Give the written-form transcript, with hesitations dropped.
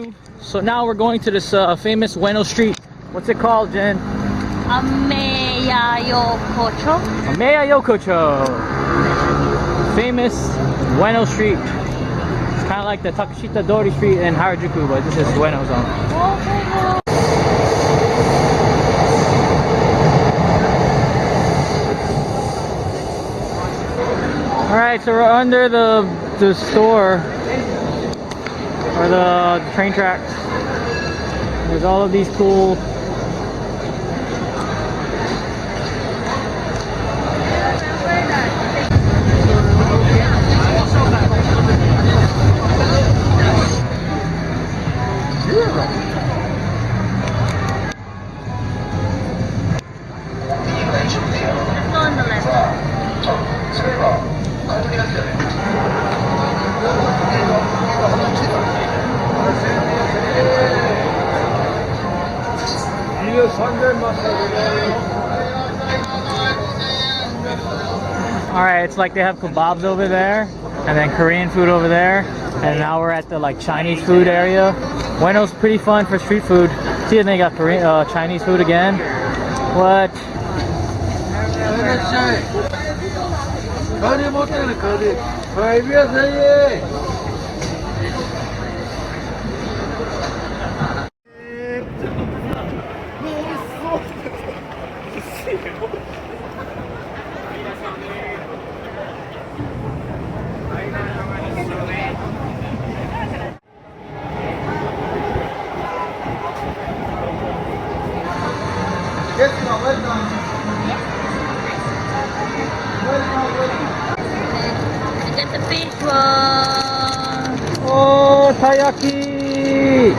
new. So now we're going to this famous Ueno street. What's it called, Jen? Ameya Yokocho. Ameya Yokocho. Famous Ueno street. It's kind of like the Takashita Dori street in Harajuku, but this is Ueno zone. Alright, so we're under the store, or the train tracks. There's all of these cool On the left. Alright, it's like they have kebabs over there, and then Korean food over there, and now we're at the like Chinese food area. Ueno's pretty fun for street food. See, and they got Korean, Chinese food again. What? Get the fish one. Oh, taiyaki!